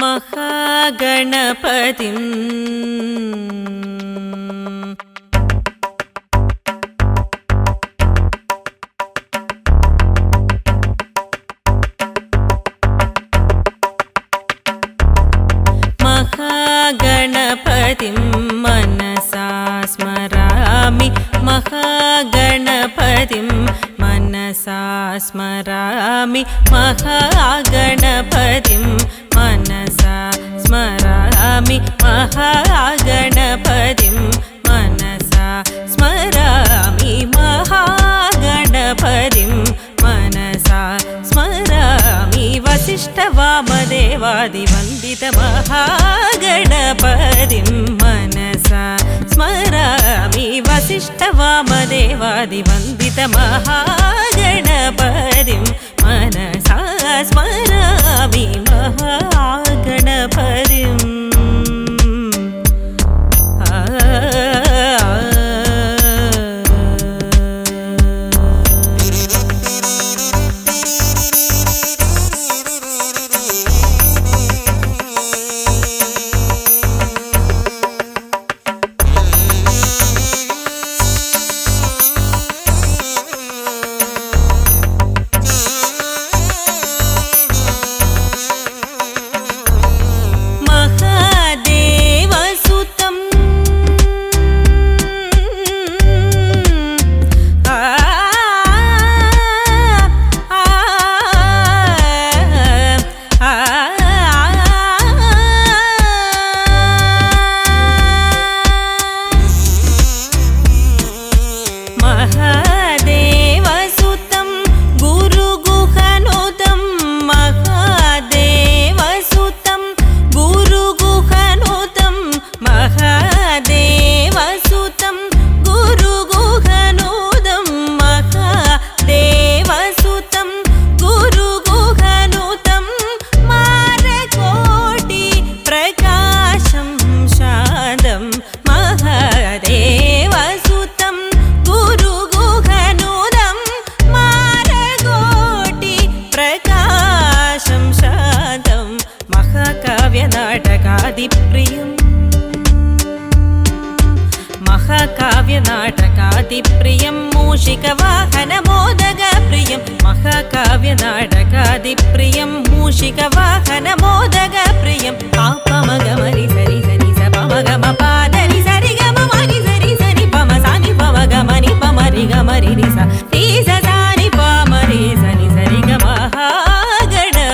महागणपतिं महागणपतिं मनसा स्मरामि महागणपतिं मनसा स्मरामि महागणपतिं मनसा स्मरामि महागणपतिं मनसा स्मरामि महागणपतिं मनसा स्मरामि वसिष्ठवामदेवादिवन्दित महागणपतिं मनसा स्मरामि वसिष्ठवामदेवादिवन्दित महागणपतिं मनसा स्मरामि महागणपतिं महाकाव्यनाटकादिप्रियं मूषिकवाहनमोदगप्रियं महाकाव्यनाटकादिप्रियं मूषिकवाहनमोदगप्रियं पापमगमरि सरि सरि स पमगम पादरि सरि गम मरि सरि सरि पम सानि पमगमनि पमरि गमरि रि स ति स सानि पमरि सनि सरि ग महागणपतिं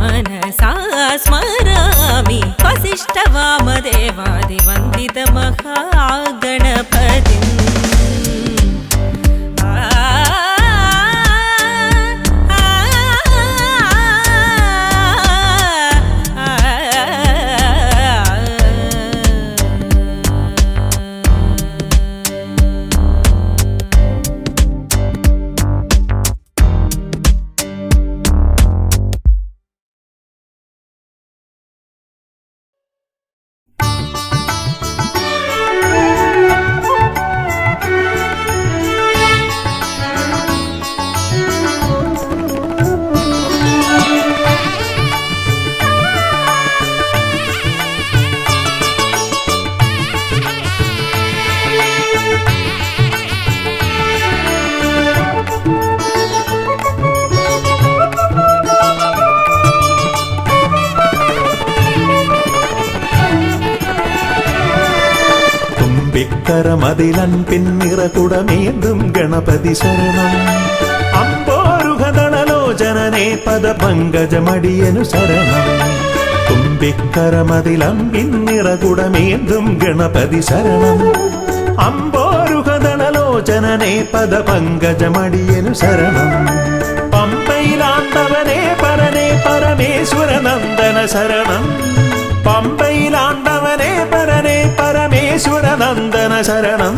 मनसा स्मरामि वसिष्ठवामदेवादिवन्दित महागणपतिं കരമതിലൻപിൻ നിറകുടമേന്തും ഗണപതി ശരണം അമ്പോരുഹദളലോചനനേ പദപങ്കജമടിയനു ശരണം തുമ്പിക്കരമതിലൻപിൻ നിറകുടമേന്തും ഗണപതി ശരണം അമ്പോരുഹദളലോചനനേ പദപങ്കജമടിയനു ശരണം പമ്പയിലാണ്ടവനേ പരനേ പരമേശ്വരനന്ദന ശരണം പമ്പയിലാണ്ടവനേ പരനേ പരമേശ്വരനന്ദന ശരണം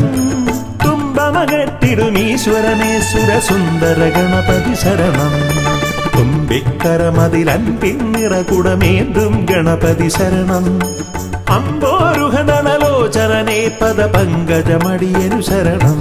തുമ്പമകട്ടിടുമീശ്വരനേ സുരസുന്ദര ഗണപതി ശരണം തുമ്പിക്കരമതിലൻപിൻ നിറകുടമേന്തും ഗണപതി ശരണം അമ്പോരുഹദളലോചനനേ പദപങ്കജമടിയനു ശരണം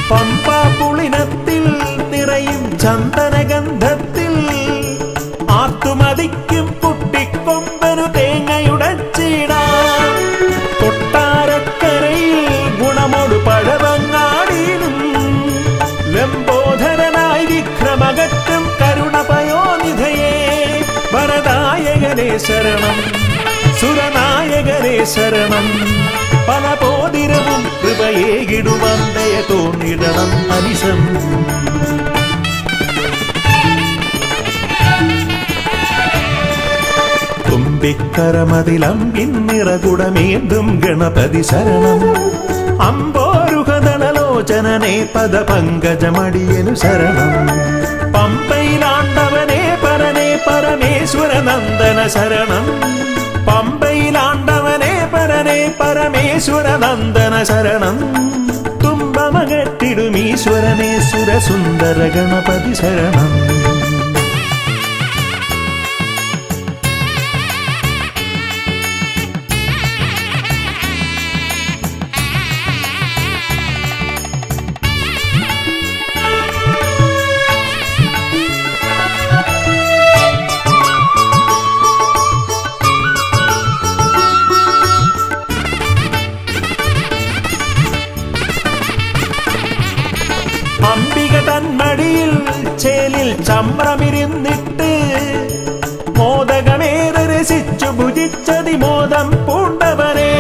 പമ്പാപുളിനത്തിൽ നിറയും ചന്ദനഗന്ധത്തിൽ ആർത്തുമതിക്കും കുട്ടിക്കൊമ്പനു തേങ്ങയുടച്ചിടാം. കൊട്ടാരക്കരയിൽ ഗുണമൊടു പഴവങ്ങാടിയിലും ലംബോധരനായി വിക്രമകറ്റും കരുണപയോനിധയേ വരദായകനേ ശരണം, സുരനായകനേ ശരണം. പല പോതിരവും കൃപയേകിടുവാൻ ദയ തോന്നിടണം അനിശം. തുമ്പിക്കരമതിലമ്പിന്നിറകുടമേന്തും ഗണപതി ശരണം. അമ്പോരുഹദളലോചനനേ പദപങ്കജമടിയനു ശരണം. പമ്പയിലാണ്ടവനേ പരനേ പരമേശ്വര നന്ദന ശരണം. പമ്പയിലാണ്ടവനേ പരനേ പരമേശ്വര നന്ദന ശരണം. തുമ്പമകട്ടിടുമീശ്വരനേ സുരസുന്ദര ഗണപതി ശരണം. അംബിക തന്മടിയിൽ ചേലിൽ ചമ്രമിരുന്നിട്ട് മോദകമേറെ രസിച്ചു ഭുജിച്ചതിമോദം പൂണ്ടവനെ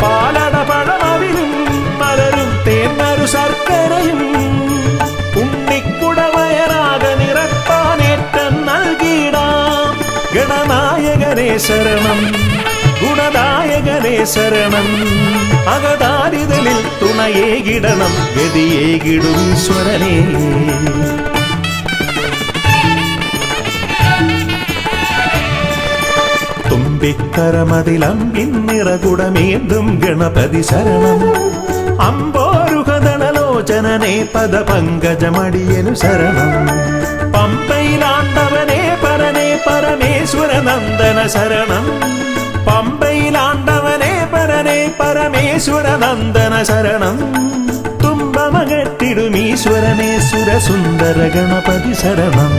പാലട പഴമവിലും മലരും തേന്മരു ശർക്കരയും ഉണ്ണിക്കുടവയറാക നിറപ്പാനേറ്റം നൽകിടാം. ഗണനായകനേ ശരണം, ഗുണദായകനേ ശരണം. അകതാരിതലിൽ തുണയേകിടണം ഗതിയേകിടും ഈശ്വരനേ. തുമ്പിക്കരമതിലമ്പിന്നിറകുടമേന്തും ഗണപതി ശരണം. അമ്പോരുഹദളലോചനനേ പദപങ്കജമടിയനു ശരണം. പമ്പയിലാണ്ടവനേ പരനേ പരമേശ്വര നന്ദന ശരണം. പമ്പയിലാണ്ടവനേ പരനേ പരമേശ്വര നന്ദന ശരണം. തുമ്പമകട്ടിടുമീശ്വരനേ സുരസുന്ദര ഗണപതി ശരണം.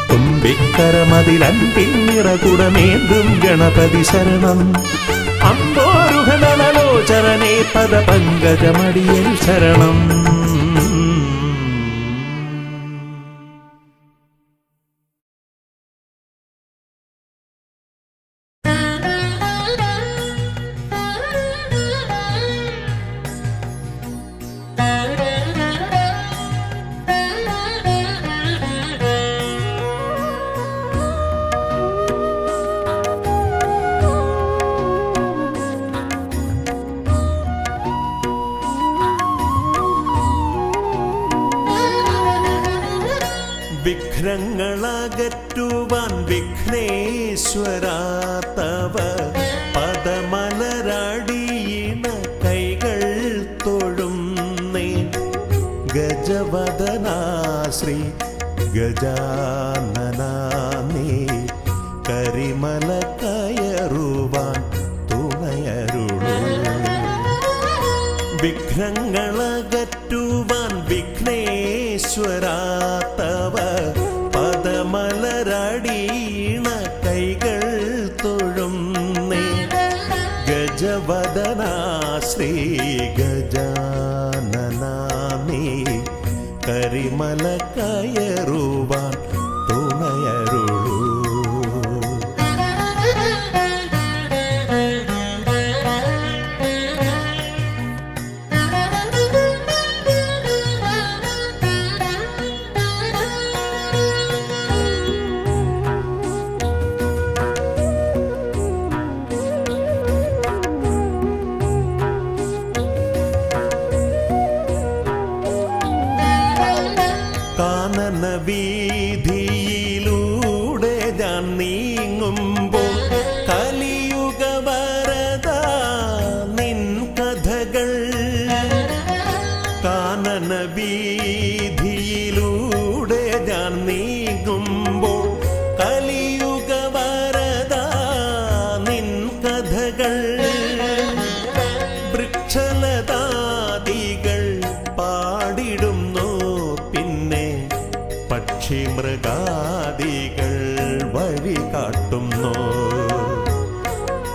തുമ്പിക്കരമതിലമ്പിന്നിറകുടമേന്തും ഗണപതി ശരണം. അമ്പോരുഹദളലോചനനേ പദപങ്കജമടിയൻ ശരണം. വിഘ്നങ്ങളകറ്റുവാൻ വിഘ്നേശ്വരാ തവ പദമലരടിയിണ കൈകൾ തൊഴുന്നേ. ഗജവദനാ ശ്രീ ഗജാനനാ നീ കരിമല കയറുവാൻ തുണയരുളൂ. വിഘ്നങ്ങളകറ്റുവാൻ വിഘ്നേശ്വരാ തവ പദമലരടിയിണ കൈകൾ തൊഴുന്നേ. ഗജവദനാ ശ്രീ ഗജാനനാ നീ കരിമല കയറുവാൻ തുണയരുളൂ. കാനന വീതിയിലൂടെ ഞാൻ നീങ്ങുമ്പോൾ കലിയുഗ വരദ നിൻ കഥകൾ. കാനന വീതിയിലൂടെ ഞാൻ നീങ്ങുമ്പോൾ കലിയുഗ വരദ നിൻ കഥകൾ. വൃക്ഷലതാദികൾ പാ പക്ഷി മൃഗാദികൾ വഴി കാട്ടുന്നു.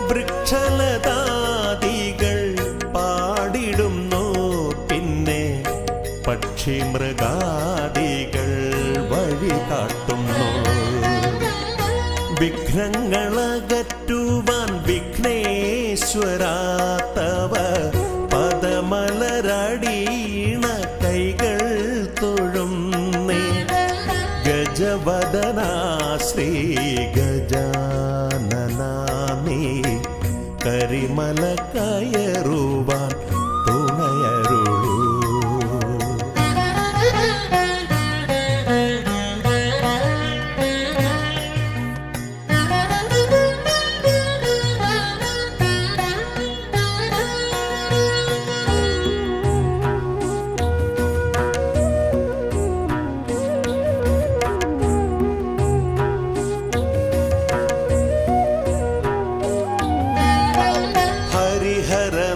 വൃക്ഷലതാദികൾ പാടിടുന്നു. പിന്നെ പക്ഷി മൃഗാദികൾ വഴി കാട്ടുന്നു. വിഘ്നങ്ങളകറ്റുവാൻ വിഘ്നേശ്വരാ തവ പദമലരടീണ കൈകൾ തൊഴുന്നേ. ഗജവദനാ ശ്രീ ഗജാനനാ നീ കരിമല കയറുവാൻ തുണയരുളൂ.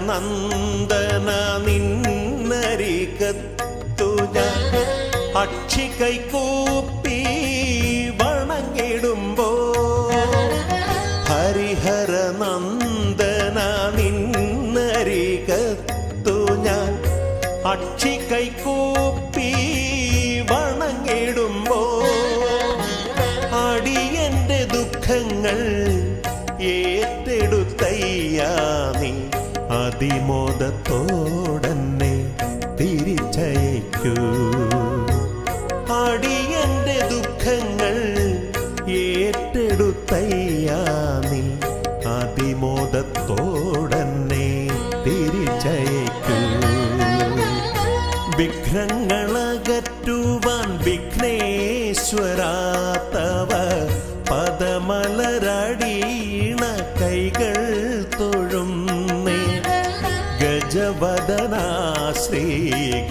നന്ദന നിന്നരികത്തു ഞാൻ അക്ഷി കൈകൂപ്പി വണങ്ങിടുമ്പോ. ഹരിഹര നന്ദന നിന്നരികത്തു ഞാൻ അക്ഷി കൈകൂപ്പി വണങ്ങിടുമ്പോ. അടിയന്റെ ദുഃഖങ്ങൾ ഏറ്റെടുത്തയ്യാ നീ അതിമോദത്തോടന്നെ തിരിച്ചയക്കൂ. അടിയന്റെ ദുഃഖങ്ങൾ ഏറ്റെടുത്തയ്യാ നീ അതിമോദത്തോടന്നെ തിരിച്ചയക്കൂ. വിഘ്നങ്ങളകറ്റുവാൻ വിഘ്നേശ്വരാ തവ പദമലരടീണ കൈകൾ തൊഴുന്നേ. ഗജവദനാ ശ്രീ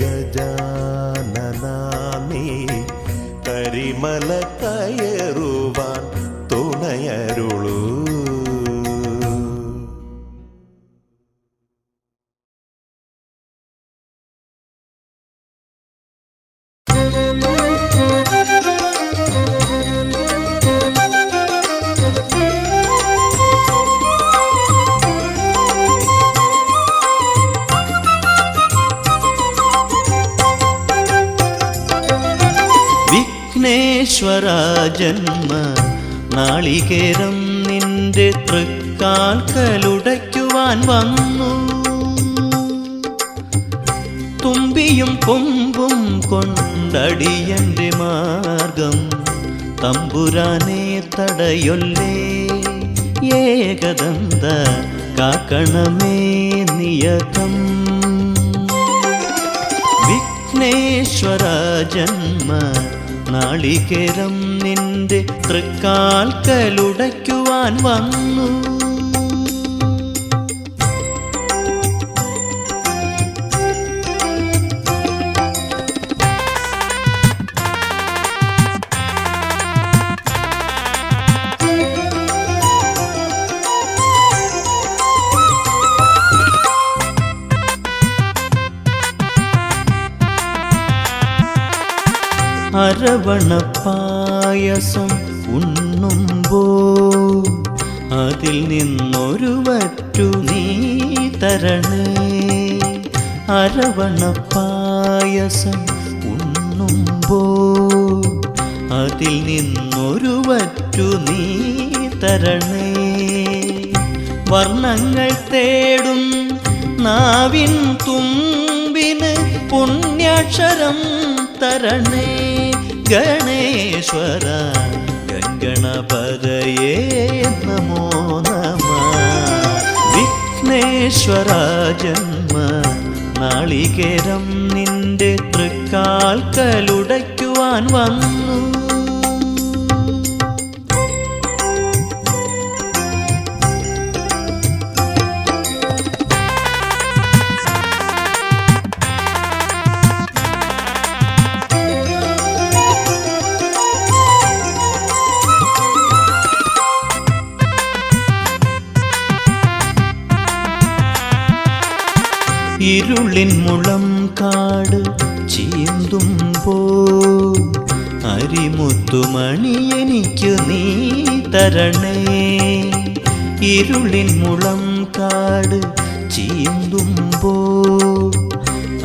ഗജാനനാ നീ കരിമല കയറുവാൻ തുണയരുളൂ. വിഘ്നേശ്വരാ ജന്മ നാളികേരം നിന്റെ തൃക്കാൽക്കലുടയ്ക്കുവാൻ വന്നു. തുമ്പിയും കൊമ്പും കൊണ്ടടിയന്റെ മാർഗം തമ്പുരാനെ തടയൊല്ലേ. ഏകദന്ത കാക്കണമേ നിയതം. വിഘ്നേശ്വരാ ജന്മ നാളികേരം നിന്റെ തൃക്കാൽക്കലുടയ്ക്കുവാൻ വന്നു. അരവണപ്പായസം ഉണ്ണുമ്പോ അതിൽ നിന്നൊരു വറ്റു നീ തരണേ. അരവണപ്പായസം ഉണ്ണുമ്പോ അതിൽ നിന്നൊരു വറ്റു നീ തരണേ. വർണ്ണങ്ങൾ തേടും നാവിൻ തുമ്പിന് പുണ്യാക്ഷരം തരണേ. ഗണേശ്വര ഗംഗണപതയേ നമോ നമഃ. വിഘ്നേശ്വരാ ജന്മ നാളികേരം നിന്റെ തൃക്കാൽക്കലുടയ്ക്കുവാൻ വന്നു. ഇരുളിൻ മുളം കാട് ചീന്തുമ്പോ അരിമുത്തുമണി എനിക്കു നീ തരണേ. ഇരുളിൻ മുളം കാട് ചീന്തുമ്പോ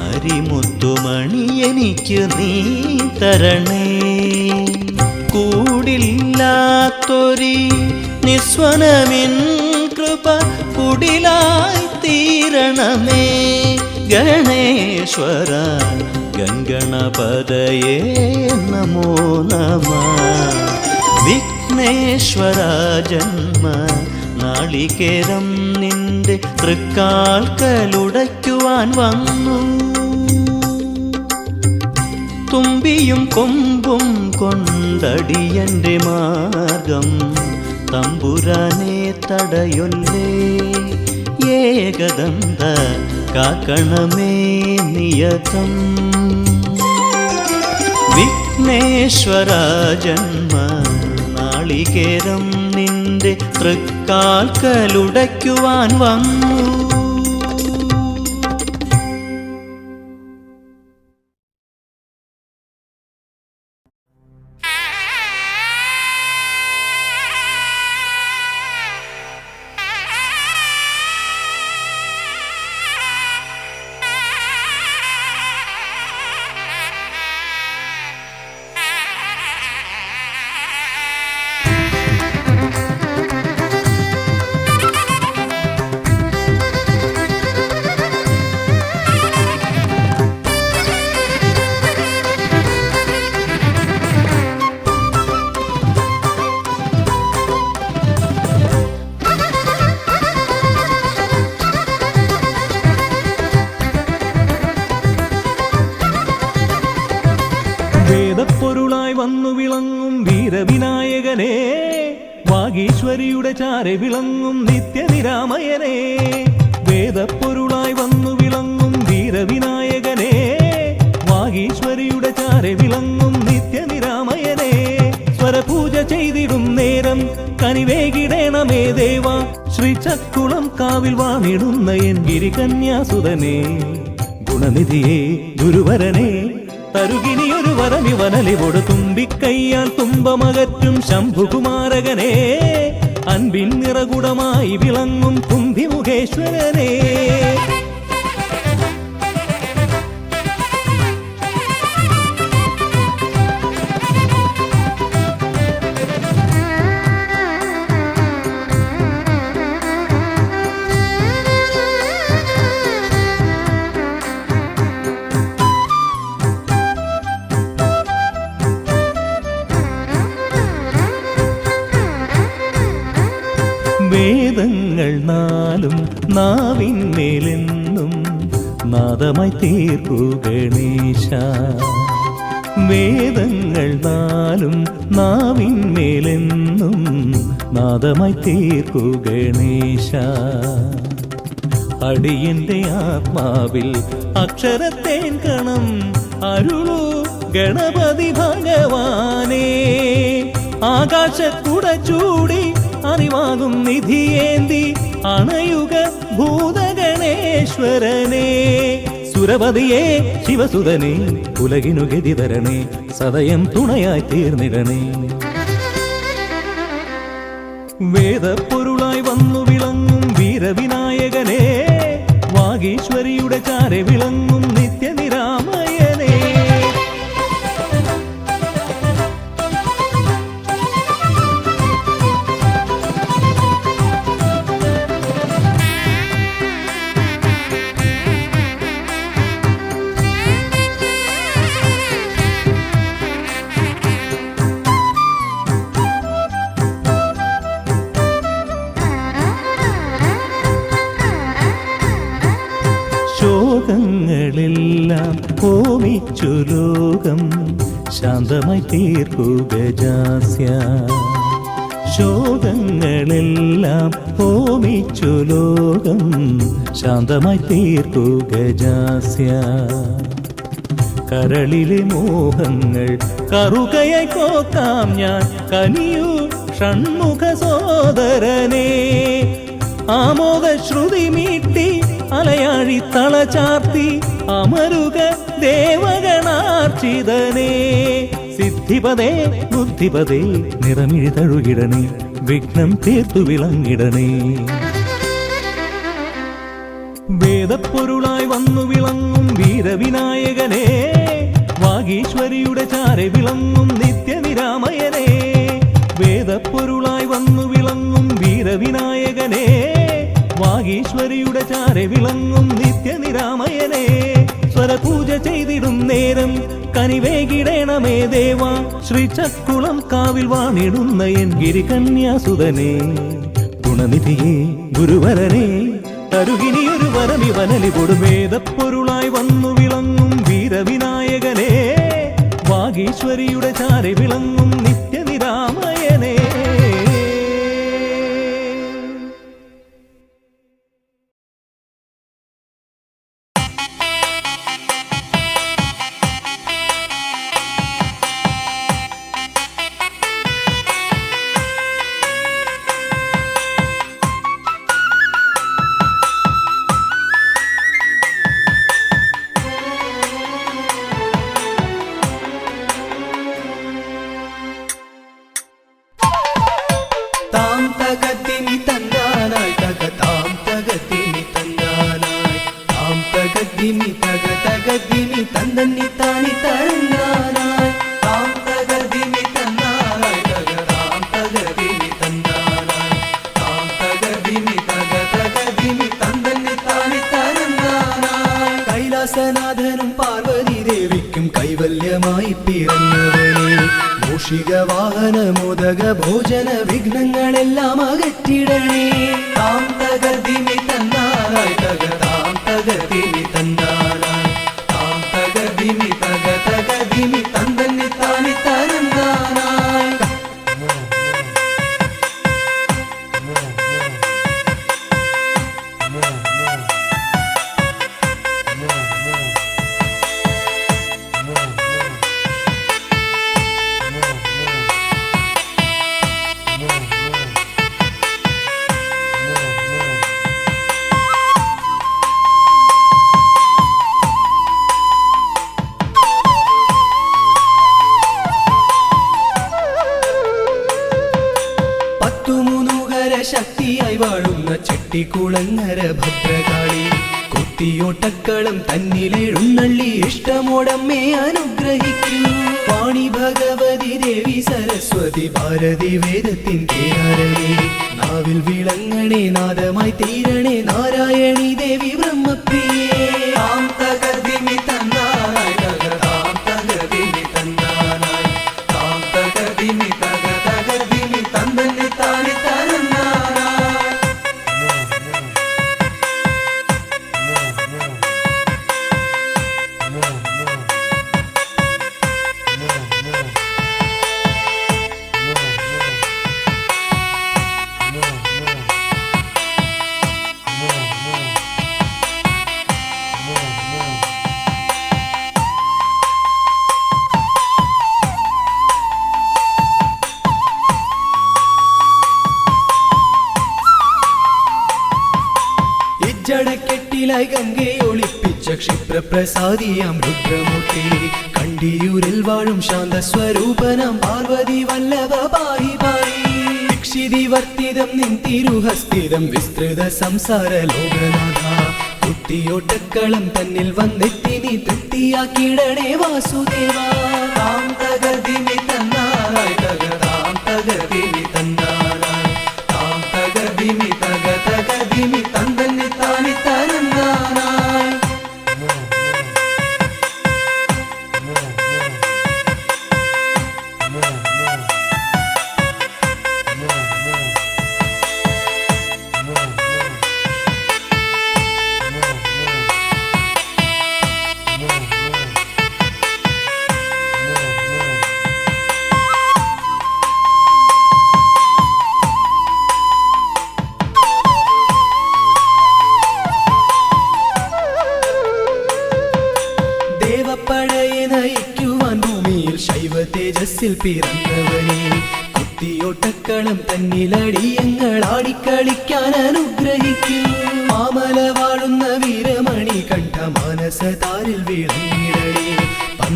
അരിമുത്തുമണി എനിക്കു നീ തരണേ. കൂടില്ലാത്തൊരി നിസ്വനമിൻ കൃപ കുടിലായി തീരണമേ. ഗണേശ്വര ഗംഗണപതയേ നമോ നമഃ. വിഘ്നേശ്വര ജന്മ നാളികേരം നിന്റെ തൃക്കാൽക്കലുടയ്ക്കുവാൻ വന്നു. തുമ്പിയും കൊമ്പും കൊണ്ടടിയന്റെ മാർഗം തമ്പുരാനെ തടയൊല്ലേ. ഏകദന്ത കാക്കണമേ നിയതം. വിഘ്നേശ്വര ജന്മ നാളികേരം നിന്റെ തൃക്കാൽക്കലുടയ്ക്കുവാൻ വന്നു. വേദപ്പൊരുളായി വന്നു വിളങ്ങും വീരവിനായകനെ, വാഗീശ്വരിയുടെ ചാരെ വിളങ്ങും നിത്യനിരാമയനെ. വേദപ്പൊരുളായി വന്നു വിളങ്ങും വീരവിനായകനെ, വാഗീശ്വരിയുടെ ചാരെ വിളങ്ങും നിത്യനിരാമയനെ. സ്വരപൂജ ചെയ്തിടും നേരം കനിവേകിടേണമേ ദേവ. ശ്രീചക്കുളം കാവിൽ വാണിടുന്ന എൻ ഗിരികന്യാസുതനെ, ഗുണനിധിയെ ഗുരുവരനെ തരുകിനിയൊരു വരമിവനലിവോട് തുമ്പിക്കയ്യാൽ തുമ്പമകറ്റും ശംഭുകുമാരകനെ. അൻപിൻ നിറകുടമായി വിളങ്ങും കുന്തിമുഖേശ്വരനെ. വേദങ്ങൾ നാലും നാവിന്മേലെന്നും നാദമായി തീർക്കൂ ഗണേശ. വേദങ്ങൾ നാലും നാവിന്മേലെന്നും നാദമായി തീർക്കൂ ഗണേശ. അടിയന്റെ ആത്മാവിൽ അക്ഷരത്തേൻ കണം അരുളൂ ഗണപതി ഭഗവാനേ. ആകാശക്കുട ചൂടി അറിവാകും നിധിയേന്തി അണയുക ഭൂതഗണേശ്വരനെ. സുരപതിയെ ശിവസുതനെ ഉലകിനു ഗതി തരണേ, സദയം തുണയായി തീർന്നിടണേ. വേദപ്പൊരുളായി വന്നു വിളങ്ങും വീരവിനായകനെ, വാഗീശ്വരിയുടെ ചാരെ വിളങ്ങും നിത്യനിരാമയനെ. ശോകങ്ങളെല്ലാം ഹോമിച്ചു ലോകം ശാന്തമായി തീർക്കൂ ഗജാസ്യ. ശോകങ്ങളെല്ലാം ഹോമിച്ചു ലോകം ശാന്തമായി തീർക്കൂ ഗജാസ്യ. കരളിലെ മോഹങ്ങൾ കറുകയായി കോക്കാം ഞാൻ, കനിയൂ ഷൺമുഖ സോദരനെ. ആമോദ ശ്രുതി മീട്ടി അലയാഴി തളചാർത്തി അമരുക ദേവഗണാർച്ചിതനെ. സിദ്ധ സിദ്ധിപദേ ബുദ്ധിപദേ നിറമിഴി തഴുകിടണേ വിഘ്നം തീർത്തു വിളങ്ങിടണേ വേദപ്പൊരുളായി വന്നു വിളങ്ങും വീരവിനായകനെ വാഗീശ്വരിയുടെ ചാരെ വിളങ്ങും നിത്യനിരാമയനെ വേദപ്പൊരുളായി വന്നു വിളങ്ങും വീരവിനായകനെ വാഗീശ്വരിയുടെ ചാരെ വിളങ്ങും നിത്യനിരാമയനെ സ്വരപൂജ ചെയ്തിടും നേരം കനിവേകിടേണമേ ദേവ ശ്രീചക്കുളം കാവിൽ വാണിടുന്ന എൻ ഗിരികന്യാസുതനെ ഗുണനിധിയെ ഗുരുവരനെ തരുകിനിയൊരു വരമിവനലി കൊടുവേദപ്പൊരുളായി വന്നു വിളങ്ങും വീരവിനായകനെ വാഗീശ്വരിയുടെ ചാരെ വിളങ്ങും നിത്യനിരാമയനെ കൈലാസനാഥനും പാർവതി ദേവിക്കും കൈവല്യമായി പിറന്നവനെ മൂഷിക വാഹന മോദക ഭോജന വിഘ്നങ്ങളെല്ലാം അകറ്റിടണേ താം തകർദിമി തന്നാനായി തകതാം തകർദിമി തന്നാനായി താം തകർദിമി തകതകദിമി തന്തന്നി താനി തരന്നാനായി ശക്തിയായി വാഴുന്ന ചെട്ടിക്കുളങ്ങര ഭദ്രകാളി കുത്തിയോട്ടക്കളം തന്നിലെഴുന്നള്ളി ഇഷ്ടമോടമ്മേ അനുഗ്രഹിക്കൂ വാണി ഭഗവതി ദേവി സരസ്വതി ഭാരതി വേദത്തിൻ കേരളേ നാവിൽ വിളങ്ങണേ നാദമായി തീരണേ നാരായണി ദേവി ബ്രഹ്മപ്രിയേ താം തകർദിമി തന്നാനായി തകതാം തകർദിമി തന്നാനായി താം തകർദിമി തകതകർദിമി തന്തന്നി താനി തരന്നാനായി ജടക്കെട്ടിലായി ഗംഗയെ ഒളിപ്പിച്ച ക്ഷിപ്രപ്രസാദിയാം രുദ്രമൂർത്തി കണ്ടിയൂരിൽ വാഴും ശാന്തസ്വരൂപനാം പാർവതി വല്ലഭ പാഹി പാഹി ദീക്ഷിതിവർത്തിതം നിൻ തിരുഹസ്തിതം വിസ്തൃത സംസാര ലോകനാഥ കുത്തിയോട്ടക്കളം തന്നിൽ വന്നെത്തി നീ തൃപ്തിയാക്കിടണേ വാസുദേവ താം തകർദിമി തന്നാനായി തകതാം തകർദിമി തന്നാനായി താം തകർദിമി തകതകദിമി തന്തന്നി താനി തരന്നാനായി ദേവപ്പടയെ നയിക്കുവാൻ ഭൂമിയിൽ ശൈവ തേജസ്സിൽ പിറന്നവനെ കുത്തിയോട്ടക്കളം തന്നിലടിയങ്ങൾ ആടിക്കളിക്കാൻ അനുഗ്രഹിക്കും മാമല വാഴുന്ന വീരമണി കണ്ഠ മാനസതാരിൽ വിളങ്ങിടണേ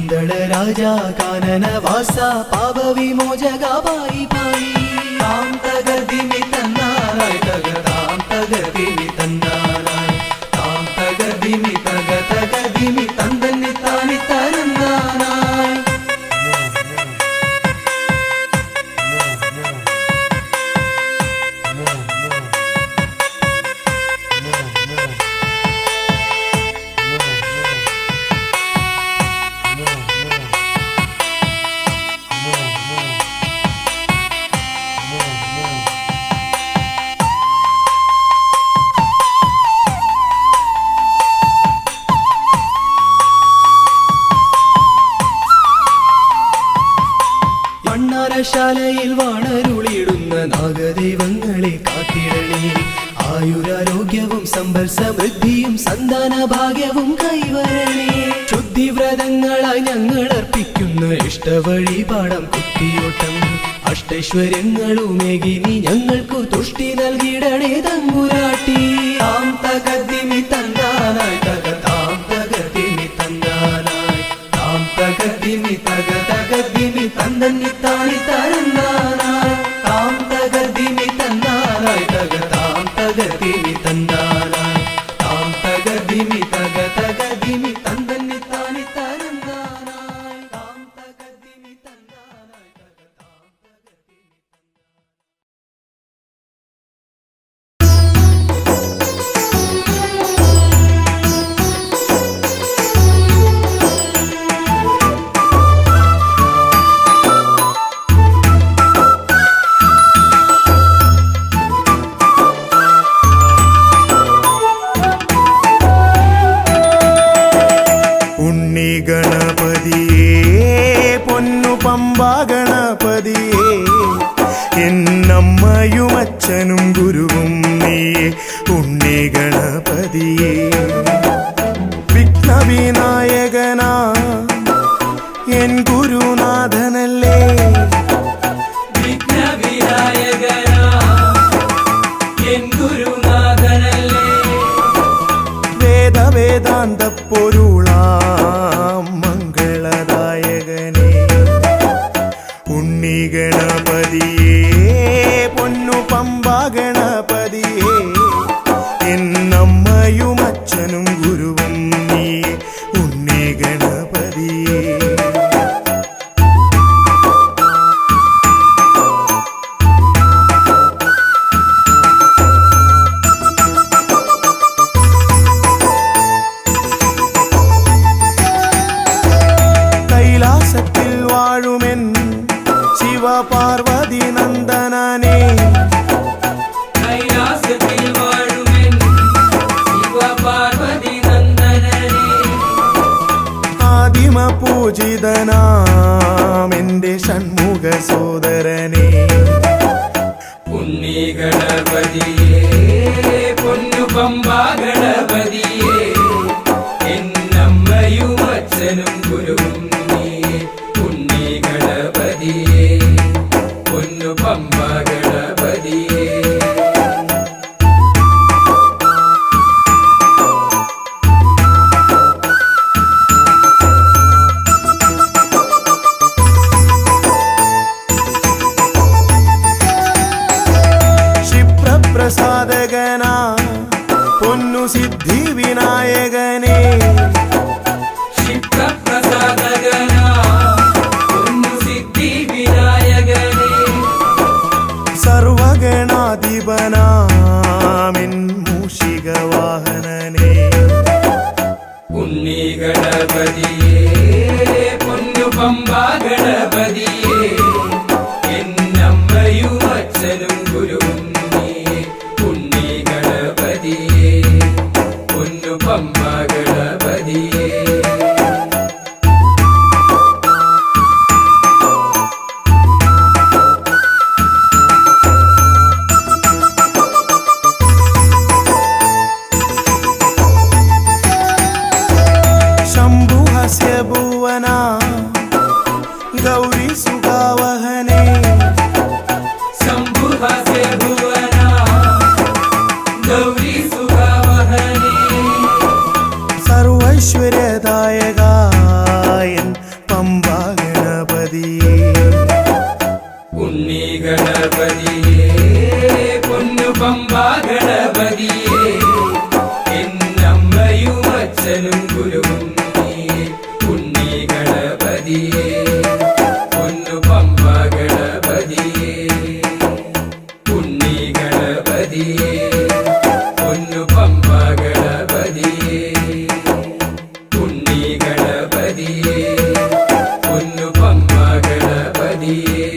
പന്തള രാജാ കാനന വാസ പാപ വിമോചക പായി പായി താം തകതിമി തന്നാനായി തകതാം തകതിമി തന്നാനായി താം തകതിമി തകതിമി തന്തന്നി താനി തരന്നാനായി. ശാലയിൽ വാണരുളിയിടുന്ന നാഗദൈവങ്ങളെ കാത്തിടണേ. ആയുരാരോഗ്യവും സമ്പൽ സമൃദ്ധിയും സന്താന ഭാഗ്യവും കൈവരണേ. ശുദ്ധിവ്രതങ്ങളായി ഞങ്ങൾ അർപ്പിക്കുന്ന ഇഷ്ടവഴിപാടം കുത്തിയോട്ടം അഷ്ടൈശ്വര്യങ്ങളുമേകി നീ ഞങ്ങൾക്കു തുഷ്ടി നൽകിടണേ തമ്പുരാട്ടി. താം തകതിമി തന്നാനായി തകതാം തകതിമി തന്നാനായി താം തകതിമി തകതിമി തന്തന്നി താനി തരന്നാനായി താം തകതിമി തന്നാനായി തകതാം തകതിമി തന്നാനായി താം തകതിമി തകതിമി തന്തന്നി താനി തരന്നാനായി താം തകതിമി തന്നാനായി തകതാം തകതിമി. ഗണപതിയേ എന്നമ്മയും അച്ഛനും ഗുരുവും നീയേ ഉണ്ണി ഗണപതിയേ വിഘ്നവിനായകനാ എൻ ഗുരുനാഥനല്ലേ വിഘ്നവിനായകനാ എൻ ഗുരുനാഥനല്ലേ വേദാന്ത പൊരുളാം മംഗളദായകനേ ഉണ്ണി ഗണപതിയേ പൊന്നു പമ്പ ഗണപതിയേ എന്നമ്മയും അച്ഛനും ഗുരുവും നീ ഉണ്ണി ഗണപതിയേ കൈലാസത്തിൽ വാഴുമെൻ പാർവതി നന്ദനനേ കൈലാസത്തിൽ വാഴുമെൻ ശിവ പാർവതി നന്ദനനേ ആദിമ പൂജിതനാമെന്റെ ഷൺമുഖ സോദരനേ ഉണ്ണി ഗണപതിയേ പൊന്നു പമ്പ ഗണപതിയേ എന്നമ്മയും അച്ഛനും ഗുരുവും നീ ഉണ്ണി ഗണപതിയേ പൊന്നു പമ്പ ഗണപതിയേ ക്ഷിപ്രപ്രസാദകനാ പൊന്നു സിദ്ധി വിനായകനേ ക്ഷിപ്രപ്രസാദകനാ പൊന്നു സിദ്ധി വിനായകനേ സർവഗണാധിപനാമിൻ മൂഷിക വാഹനനേ ഉണ്ണി ഗണപതിയേ പൊന്നു പമ്പ ഗണപതിയേ എന്നമ്മയും അച്ഛനും ഗുരുവും നീ ഉണ്ണി ഗണപതിയേ പൊന്നു പമ്പ ഗണപതിയേ ശംഭുഹസ്യ ഭുവനാ ഗൗരി സുഖാവഹനേ ശംഭുഹസ്യ ഭുവനാ ഗൗരി സുഖാവഹനേ സർവൈശ്വര്യദായകായൻ ഗണപതിയേ പൊന്നു പമ്പ ഗണപതിയേ ഉണ്ണി ഗണപതിയേ പൊന്നു പമ്പ ഗണപതിയേ ഉണ്ണി ഗണപതിയേ പൊന്നു പമ്പ ഗണപതിയേ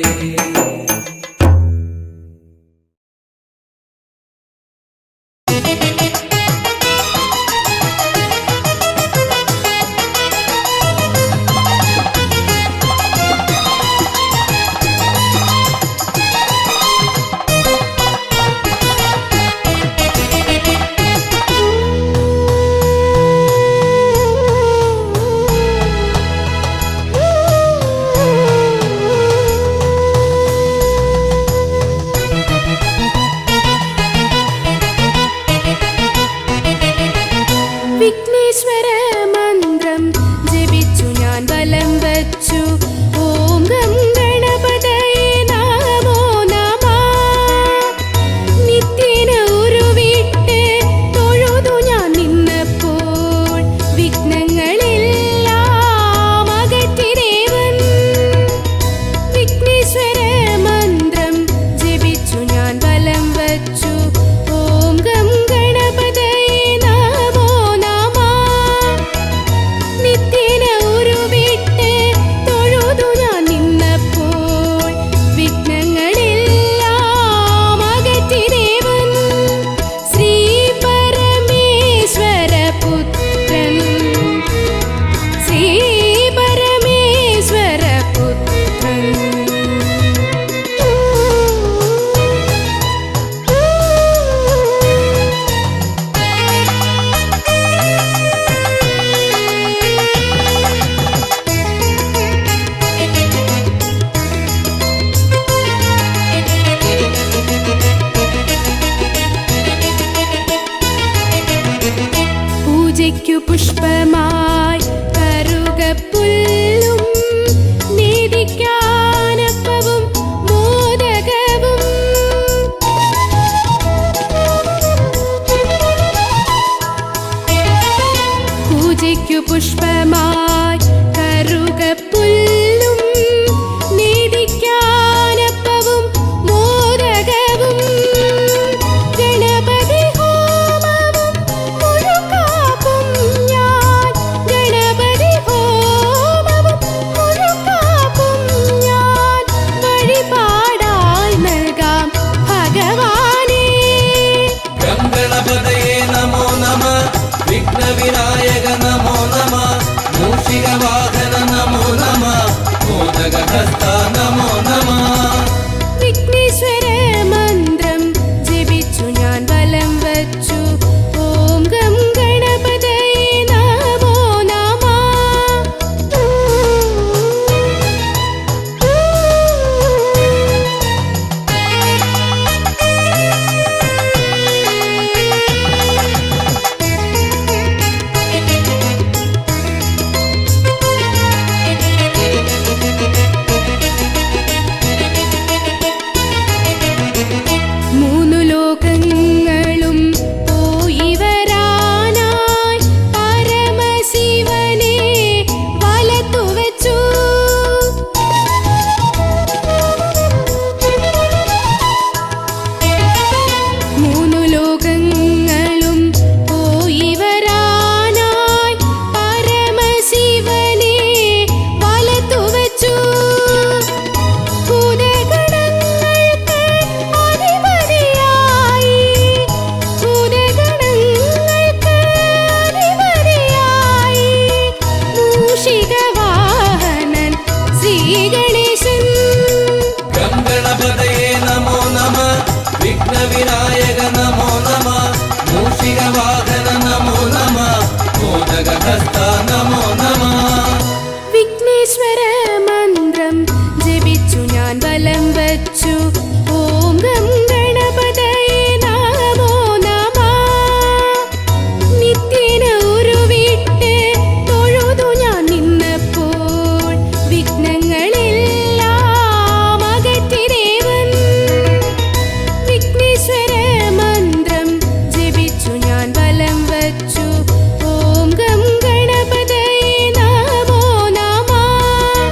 വിഘ്നേശ്വര മന്ത്രം ജപിച്ചു ഞാൻ വലം വച്ചു. ഓം ഗം ഗണപതയേ നമോ നമഃ. നിത്യേന ഉരുവിട്ട് തൊഴുതു ഞാൻ നിന്നപ്പോൾ വിഘ്നങ്ങളെല്ലാം അകറ്റി ദേവൻ. വിഘ്നേശ്വര മന്ത്രം ജപിച്ചു ഞാൻ വലം വച്ചു. ഓം ഗം ഗണപതയേ നമോ നമഃ. നിത്യേന ഉരുവിട്ട് തൊഴുതു ഞാൻ നിന്നപ്പോൾ വിഘ്നങ്ങളെല്ലാം അകറ്റി ദേവൻ. ശ്രീ പരമേശ്വര പുത്രൻ, ശ്രീ പരമേശ്വര പുത്രൻ. പൂജയ്ക്കു പുഷ്പമായി കറുകപ്പുല്ലും നീതിക്കാനപ്പവും മോദകവും. പൂജയ്ക്കു പുഷ്പമായി കറുകപ്പുല്ലും നീതിക്കാനപ്പവും മോദകവും. ഗണപതി ഹോമവും മുഴുക്കാപ്പും ഞാൻ, ഗണപതി ഹോമവും മുഴുക്കാപ്പും ഞാൻ വഴിപാടായി നൽകാം ഭഗവാനേ. ഗം ഗണപതയേ നമോ നമഃ. വിഘ്നവിനായക നമോ നമഃ. മൂഷികവാഹന നമോ നമഃ. മോദകഹസ്ത നമോ നമഃ. വിഘ്നേശ്വര മന്ത്രം ജപിച്ചു ഞാൻ വലം വച്ചു. ഓം ഗം ഗണപതയേ നമോ നമഃ. മൂന്നു ലോകങ്ങളും പോയി വരാനായി പരമശിവനെ വലത്തു വച്ചു. മൂന്നു ലോകങ്ങളും പോയി വരാനായി പരമശിവനെ വലത്തു വച്ചു. ഭൂതഗണങ്ങൾക്ക് അധിപതിയായി, ഭൂതഗണങ്ങൾക്ക് അധിപതിയായി മൂഷികവാഹനൻ ശ്രീ ഗണേശൻ. ഗം ഗണപതയേ നമോ നമഃ. വിഘ്നവിനായക നമോ നമഃ. മൂഷികവാഹന നമോ നമഃ. മോദകഹസ്ത നമോ നമഃ. വിഘ്നേശ്വര മന്ത്രം ജപിച്ചു ഞാൻ വലം വച്ചു. ഓം ഗം ഗണപതയേ നമോ നമഃ. നിത്യേന ഉരുവിട്ട് തൊഴുതു ഞാൻ നിന്നപ്പോൾ വിഘ്നങ്ങളെല്ലാം അകറ്റി ദേവൻ. വിഘ്നേശ്വര മന്ത്രം ജപിച്ചു ഞാൻ വലം വച്ചു. ഓം ഗം ഗണപതയേ നമോ നമഃ.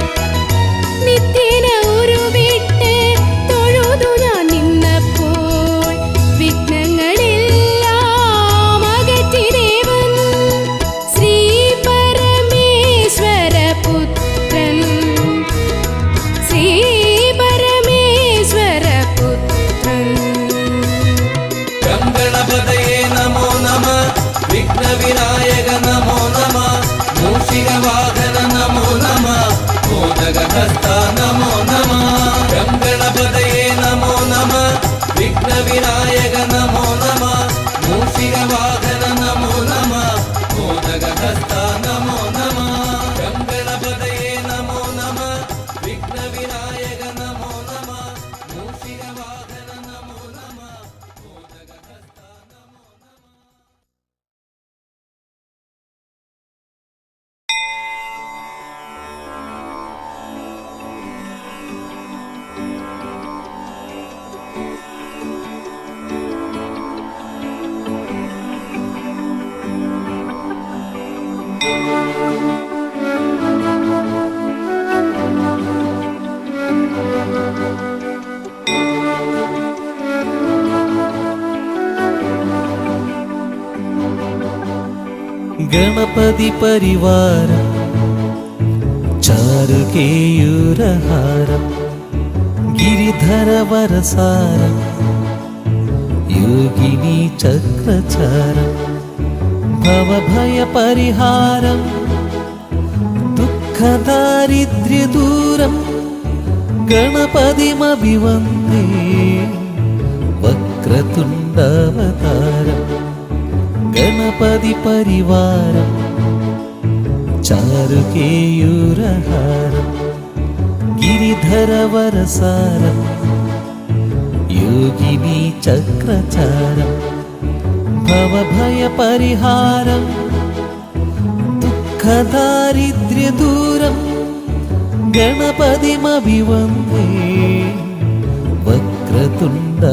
ഗണപതി പരിവാരം ചാരുകേയൂരഹാരം ഗിരിധര വരസാരം യോഗിനി ചക്രചാരം ഭവഭയ പരിഹാരം ദുഃഖദാരിദ്ര്യദൂരം ഗണപതിമഭിവന്ദേ വക്രതുണ്ടവതാരം ഗണപതി പരിവാരം ചാരുകേയൂരഹാരം ഗിരിധര വരസാരം യോഗിനി ചക്രചാരം ഭവഭയ പരിഹാരം ദുഃഖദാരിദ്ര്യദൂരം ഗണപതിമഭിവന്ദേ വക്രതുണ്ടവതാരം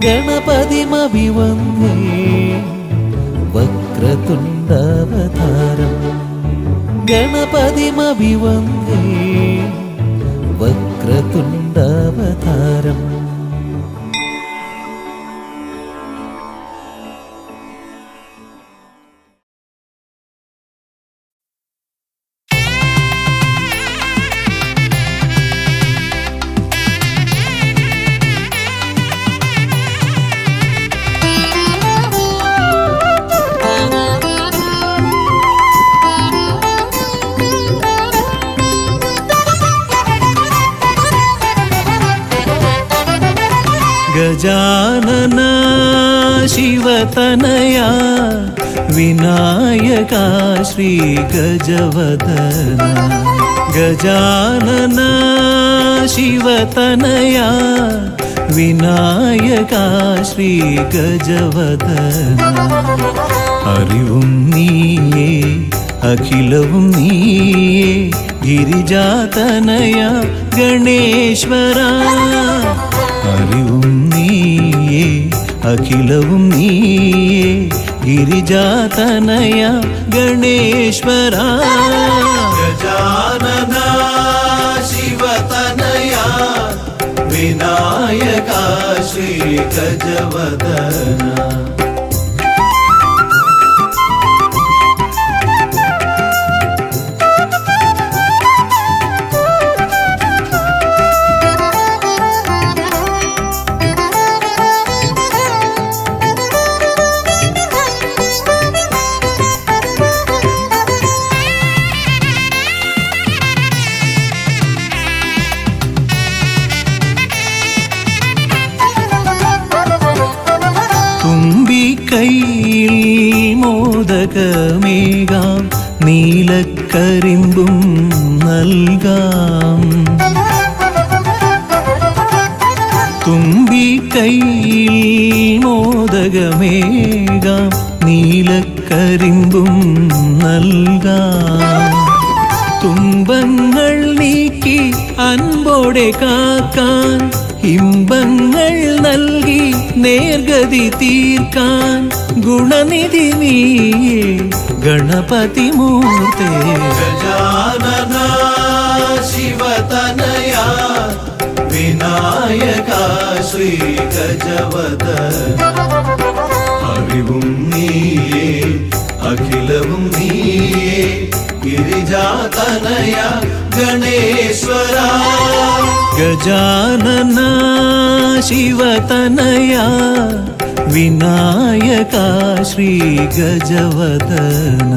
ഗണപതിമഭിവന്ദേ വക്രതുണ്ടവതാരം ഗണപതിമഭിവന്ദേ വക്രതുണ്ടവതാരം. ഗജാനന ശിവതനയ വിനായക ശ്രീ ഗജവദന ഗജാനന ശിവതനയ വിനായക ശ്രീ ഗജവദന അറിവും നീയേ അഖിലവും നീയേ ഗിരിജാതനയ ഗണേശ്വര അറിവും നീയേ അഖിലവും നീയേ ഗിരിജാതനയ ഗണേശ്വര ഗജാനന ശിവതനയ വിനായക ശ്രീ ഗജവദന കൈയിൽ മോദകമേകാം നീലക്കരിമ്പും നൽകാം തുമ്പി കൈയിൽ മോദകമേകാം നീലക്കരിമ്പും നൽകാം തുമ്പങ്ങൾ നീക്കി അൻപോടെ കാക്കാൻ ഇമ്പങ്ങൾ നൽകി നേർഗതി തീർക്കാൻ ഗുണനിധി നീയേ ഗണപതി മൂർത്തേ ഗജാനന ശിവതനയ വിനായക ശ്രീ ഗജവദന അറിവും നീയേ അഖിലവും നീയേ ഗിരിജാതനയ ഗണേശ്വര ഗജാനന ശിവതനയ വിനായക ശ്രീ ഗജവദന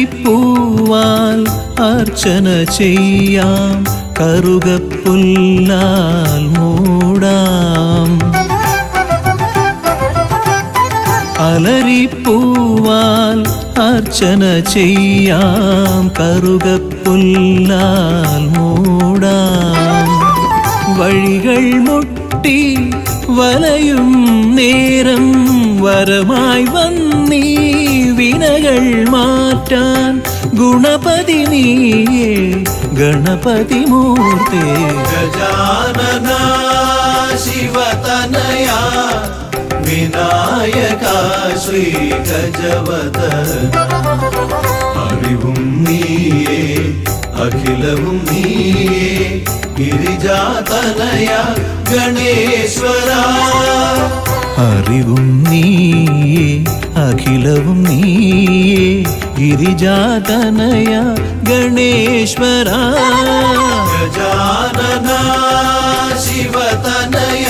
അലരിപ്പൂവാൽ അർച്ചന ചെയ്യാം കറുകപ്പുല്ലാൽ മൂടാം അലരിപ്പൂവാൽ അർച്ചന ചെയ്യാം കറുകപ്പുല്ലാൽ മൂടാം വഴികൾ മുട്ടി വലയും നേരം വരമായി വന്നീ വിനകൾ മാറ്റാൻ ഗുണപതി നീയേ ഗണപതി മൂർത്തേ. ഗജാനന ശിവതനയാ വിനായക ശ്രീ ഗജവദന. അറിവും നീയേ അഖിലവും നീയേ ഗിരിജാതനയ ഗണേശ്വര. അറിവും നീയേ അഖിലവും നീയേ ഗിരിജാതനയ ഗണേശ്വര. ഗജാനന ശിവതനയ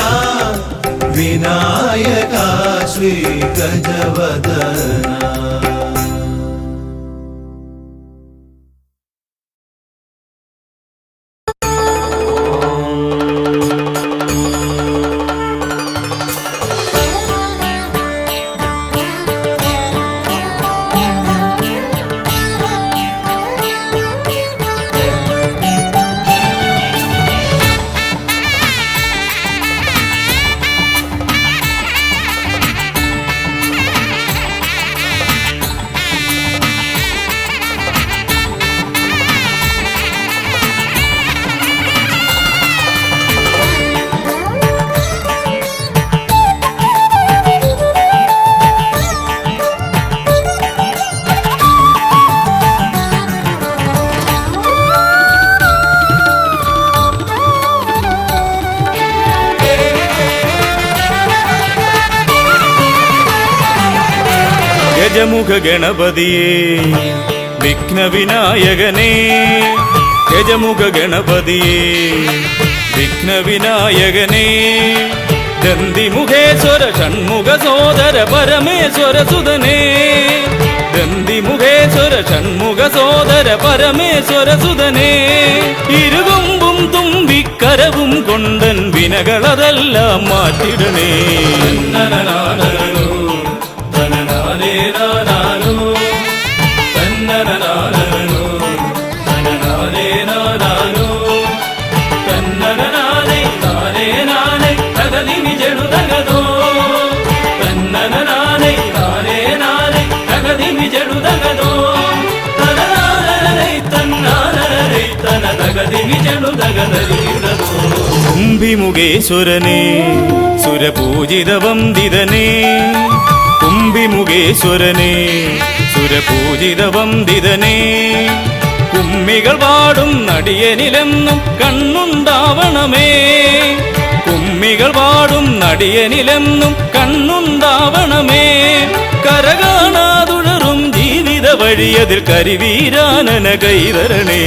വിനായക ശ്രീ ഗജവദന. ഗജമുഖ ഗണപതിയേ വിഘ്നവിനായകനേ. ഗജമുഖ ഗണപതിയേ വിഘ്നവിനായകനേ. ദന്തിമുഖേശ്വര ഷൺമുഖ സോദര പരമേശ്വര സുതനേ. ദന്തിമുഖേശ്വര ഷൺമുഖ സോദര പരമേശ്വര സുതനേ. ഇരുകൊമ്പും തുമ്പിക്കരവും കൊണ്ടൻ വിനകളതെല്ലാം മാറ്റിടണേ. കുംഭിമുഖേശ്വരനേ സുരപൂജിത വന്ദിതനേ. കുംഭിമുഖേശ്വരനേ സുരപൂജിത വന്ദിതനേ. കുമ്മികൾ പാടും നടിയനിലെന്നും കണ്ണുണ്ടാവണമേ. കുമ്മികൾ പാടും നടിയനിലെന്നും കണ്ണുണ്ടാവണമേ. കരകാണാതുഴറും ജീവിത വഴിയതിൽ കരിവീരാനന കൈതരണേ.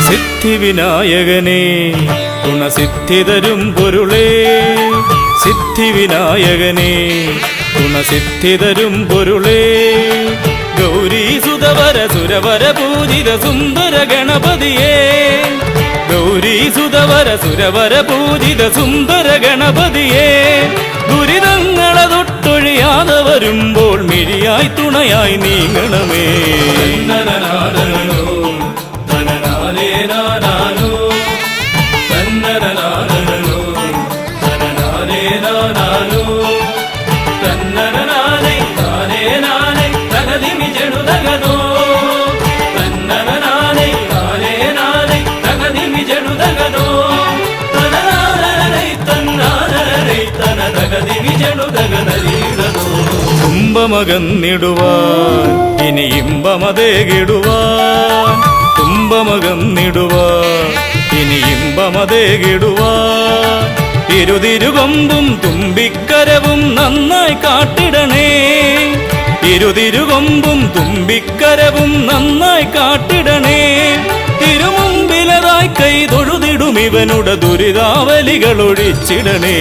സിദ്ധിവിനായകനേ ഗുണസിദ്ധിതരും പൊരുളേ. സിദ്ധിവിനായകനേ ഗുണസിദ്ധിതരും പൊരുളേ. ഗൗരീസുതവര സുരവര പൂജിത സുന്ദര ഗണപതിയേ. ഗൗരീസുതവര സുരവര പൂജിത സുന്ദര ഗണപതിയേ. ദുരിതങ്ങളെ തൊട്ടൊഴിയാതെ വരുമ്പോൾ മിഴിയായി തുണയായി നീങ്ങണമേ. തുമ്പമകന്നിടുവാൻ ഇനി ഇമ്പമതേകിടുവാൻ. തുമ്പമകന്നിടുവാൻ ഇനി ഇമ്പമതേകിടുവാൻ ഇരുതിരുകൊമ്പും തുമ്പിക്കരവും നന്നായി കാട്ടിടണേ. ഇരുതിരുകൊമ്പും തുമ്പിക്കരവും നന്നായി കാട്ടിടണേ. തിരുമുമ്പിലതായി കൈ തൊഴുതിടും ഇവനുടെ ദുരിതാവലികൾ ഒഴിച്ചിടണേ.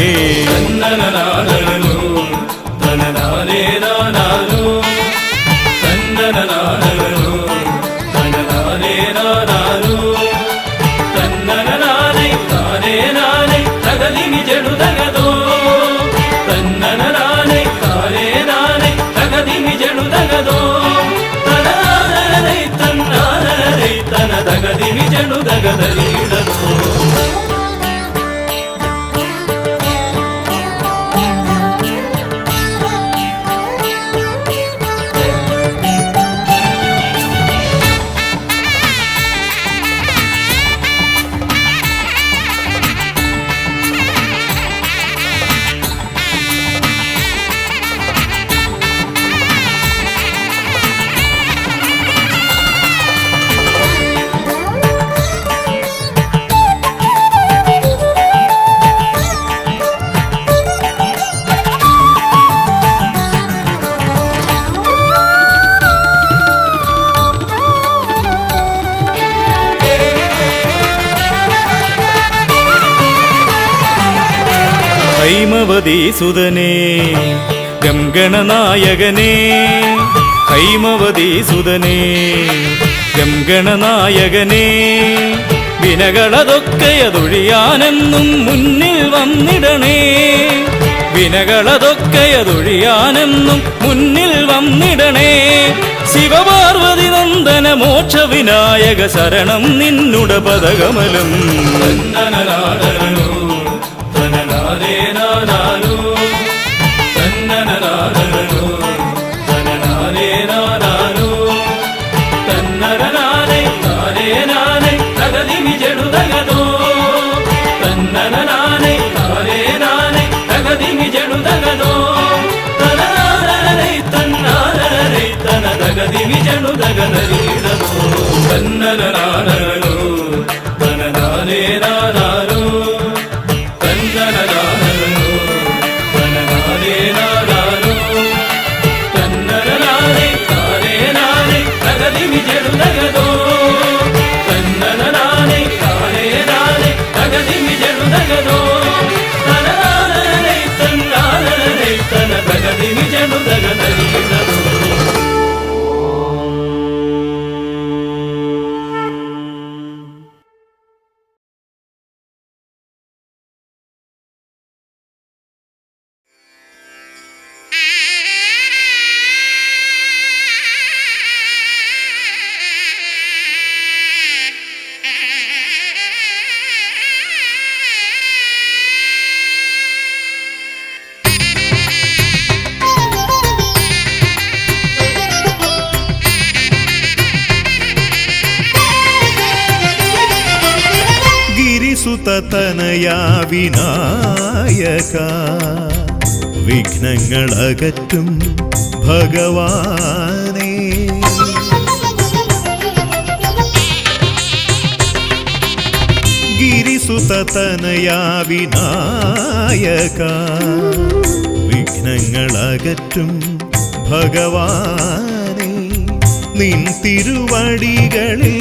ഹൈമവതീസുതനേ ഗംഗണനായകനേ, ഹൈമവതീസുതനേ ഗംഗണനായകനേ, വിനകളതൊക്കെയതൊഴിയാനെന്നും മുന്നിൽ വന്നിടണേ. വിനകളതൊക്കെയതൊഴിയാനെന്നും മുന്നിൽ വന്നിടണേ. ശിവപാർവതി നന്ദന മോക്ഷ വിനായക ശരണം നിന്നുട പദകമലം. തനയാ വിനായക വിഘ്നങ്ങളകറ്റും ഭഗവാനേ. ഗിരിസുത തനയാ വിനായക വിഘ്നങ്ങളകറ്റും ഭഗവാനേ. നിൻ തിരുവടികളിൽ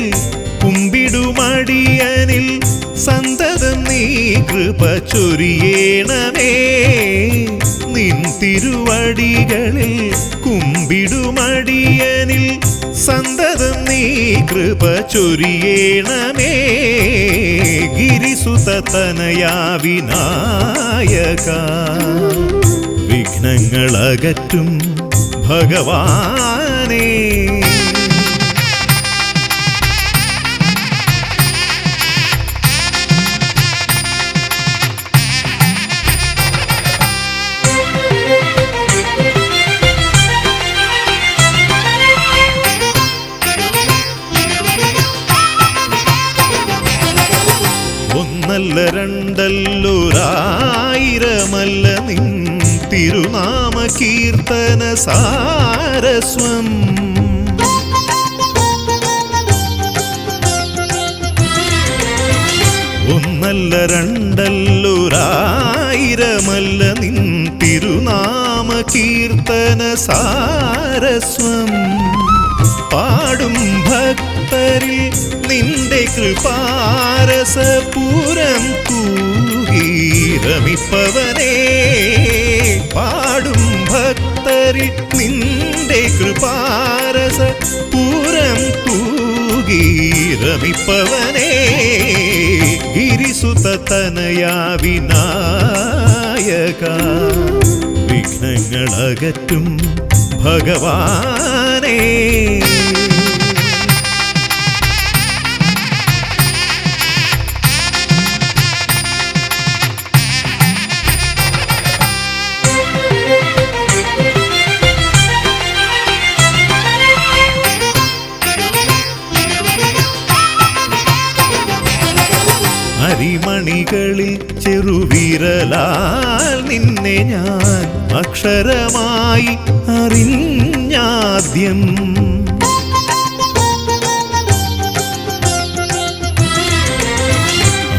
കുമ്പിടുമടിയനിൽ സന്തതം നീ കൃപ ചൊരിയേണമേ. നിൻ തിരുവടികളിൽ കുമ്പിടുമടിയനിൽ സന്തതം നീ കൃപ ചൊരിയേണമേ. ഗിരിസുത തനയാ വിനായക വിഘ്നങ്ങളകറ്റും ഭഗവാനേ. ഒന്നല്ല രണ്ടല്ലൊരായിരമല്ല നിൻ തിരുനാമ കീർത്തന സാരസ്വം. ഒന്നല്ല രണ്ടല്ലൊരായിരമല്ല നിൻ തിരുനാമ കീർത്തന സാരസ്വം പാടും ഭക്തരിൽ നിന്റെ കൃപാരസപൂരം തൂകീരമിപ്പവനേ പാടും ഭക്തരിൽ നിന്റെ കൃപാരസ പൂരം തൂകീരമിപ്പവനേ ഗിരിസുത തനയാ വിനായക വിഘ്നങ്ങളകറ്റും ഭഗവാനേ അരിമണികളിൽ ചെറുവിരലാൽ നിന്നെ ഞാൻ അക്ഷരമായി അറിഞ്ഞാദ്യം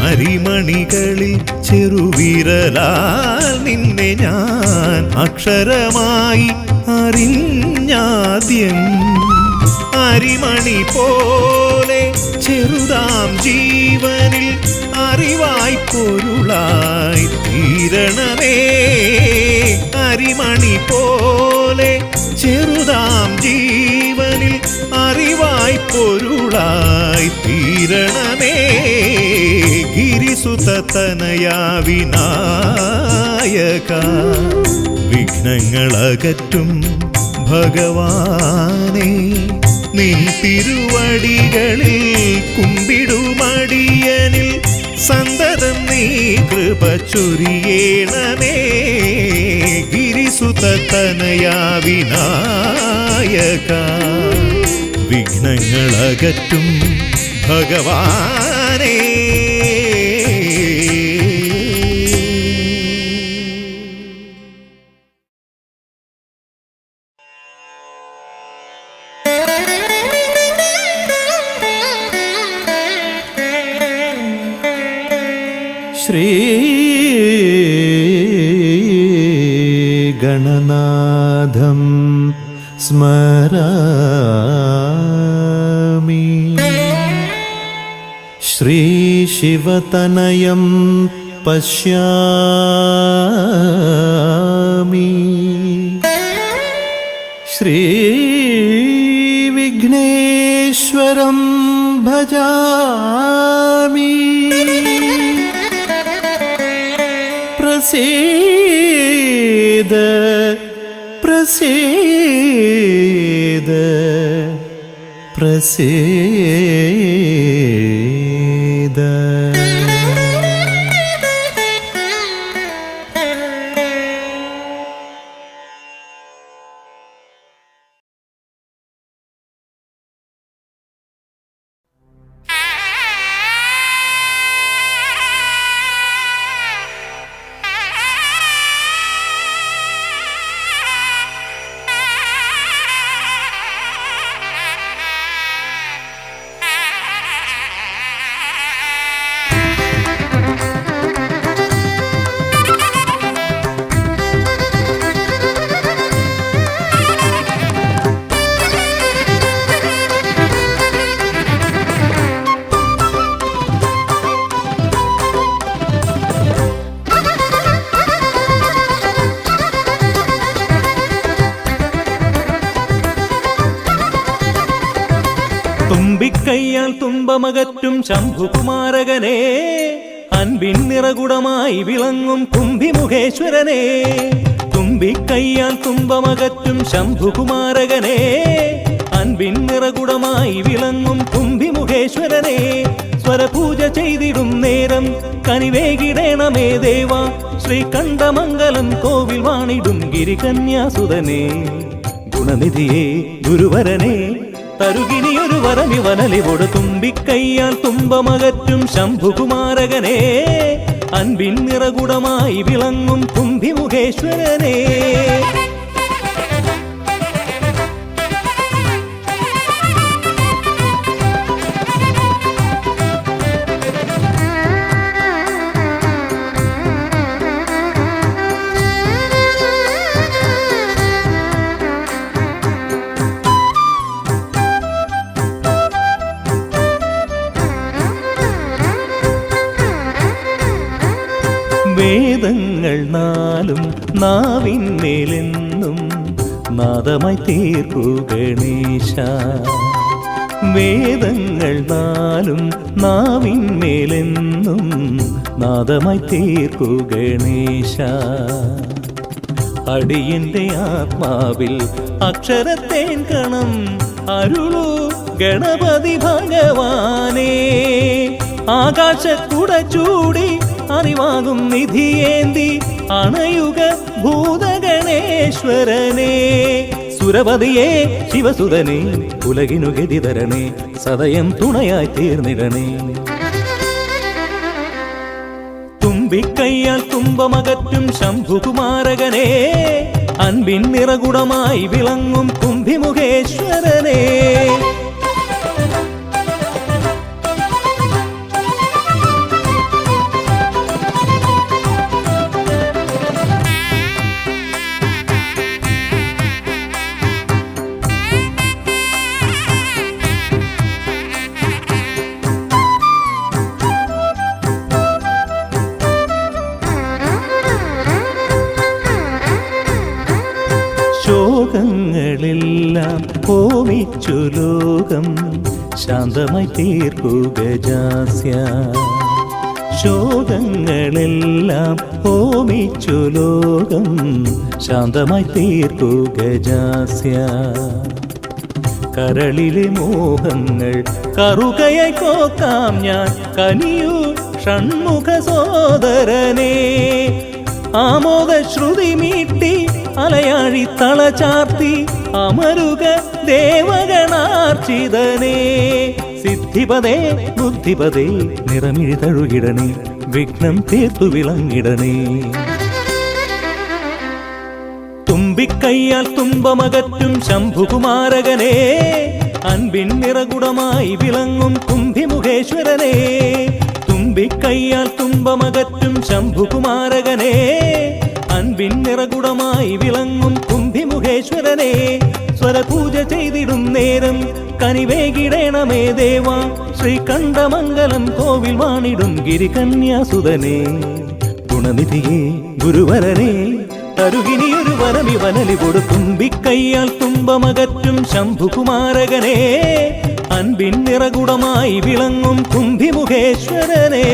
അരിമണികളിൽ ചെറുവിരലാൽ നിന്നെ ഞാൻ അക്ഷരമായി അറിഞ്ഞാദ്യം അരിമണി പോലെ ചെറുതാം ജീവനിൽ അറിവായി പൊരുളായി തീരണമേ അരിമണി പോലെ ചെറുതാം ജീവനിൽ അറിവായി പൊരുളായി തീരണമേ ഗിരിസുത തനയാ വിനായക വിഘ്നങ്ങളകറ്റും ഭഗവാനേ നിൻ തിരുവടികളിൽ കുമ്പിടുമടിയനിൽ സന്തതം നീ കൃപ ചൊരിയേണമേ ഗിരിസുത തനയാ വിനായക വിഘ്നങ്ങളകറ്റും ഭഗവാനേ ശ്രീ ഗണനാഥം സ്മരാമി ശ്രീ ശിവതനയം പശ്യാമി ശ്രീ വിഘ്നേശ്വരം ഭജാമി പ്രസീദ പ്രസീദ പ്രസീദ തുമ്പിക്കയ്യാൽ തുമ്പമകറ്റും ശംഭുകുമാരകനെ അൻപിൻ നിറകുടമായി വിളങ്ങും കുംഭിമുഖേശ്വരനെ തുമ്പിക്കയ്യാൽ തുമ്പമകറ്റും ശംഭുകുമാരകനെ അൻപിൻ നിറകുടമായി വിളങ്ങും കുംഭിമുഖേശ്വരനെ സ്വരപൂജ ചെയ്തിടും നേരം കനിവേകിടേണമേ ദേവ ശ്രീകണ്ഠമംഗലം കോവിൽ വാണിടും ഗിരികന്യാസുതനെ ഗുണനിധിയെ ഗുരുവരനെ തരുകിനിയൊരു വരമിവനലിവോട് തുമ്പിക്കയ്യാൽ തുമ്പമകറ്റും ശംഭുകുമാരകനെ അൻപിൻ നിറകുടമായി വിളങ്ങും കുംഭിമുഖേശ്വരനെ നാവിന്മേലെന്നും നാദമായി തീർക്കൂ ഗണേശ. വേദങ്ങൾ നാലും നാവിന്മേലെന്നും നാദമായി തീർക്കൂ ഗണേശ. അടിയന്റെ ആത്മാവിൽ അക്ഷരത്തേൻ കണം അരുളൂ ഗണപതി ഭഗവാനേ. ആകാശക്കുട ചൂടി അറിവാകും നിധിയേന്തി അണയുക ഭൂതഗണേശ്വരനേ. സുരപതിയേ ശിവസുതനേ, ഉലകിനു ഗതി തരണേ, സദയം തുണയായി തീർന്നിടണേ. തുമ്പിക്കയ്യാൽ തുമ്പമകറ്റും ശംഭുകുമാരകനേ, അൻപിൻ നിറകുടമായി വിളങ്ങും കുംഭിമുഖേശ്വരനേ. ശോകങ്ങളെല്ലാം ഹോമിച്ചു ലോകം ശാന്തമായി തീർക്കൂ ഗജാസ്യ. ശോകങ്ങളെല്ലാം ഹോമിച്ചു ലോകം ശാന്തമായി തീർക്കൂ ഗജാസ്യ. കരളിലെ മോഹങ്ങൾ കറുകയായി കോക്കാം ഞാൻ, കനിയൂ ഷൺമുഖ സോദരനേ. ആമോദ ശ്രുതി മീട്ടി അലയാഴി തളചാർത്തി അമരുക ദേവഗണാർച്ചിതനേ. സിദ്ധിപദേ ബുദ്ധിപദേ നിറമിഴി തഴുകിടണേ, വിഘ്നം തീർത്തു വിളങ്ങിടണേ. തുമ്പിക്കയ്യാൽ തുമ്പമകറ്റും ശംഭുകുമാരകനേ, അൻപിൻ നിറകുടമായി വിളങ്ങും കുംഭിമുഖേശ്വരനേ. തുമ്പിക്കയ്യാൽ തുമ്പമകറ്റും ശംഭുകുമാരകനേ, അൻപിൻ നിറകുടമായി വിളങ്ങും കുംഭിമുഖേശ്വരനേ. സ്വരപൂജ ചെയ്തിടും നേരം കനിവേകിടേണമേ ദേവ. ശ്രീകണ്ഠമംഗലം കോവിൽ വാണിടും ഗിരികന്യാസുതനേ. ഗുണനിധിയേ ഗുരുവരനേ, തരുകിനിയൊരു വരമിവനലി കൊടുത്തുമ്പിക്കയ്യാൽ തുമ്പമകറ്റും ശംഭുകുമാരകനേ, അൻപിൻ നിറകുടമായി വിളങ്ങും കുംഭിമുഖേശ്വരനേ.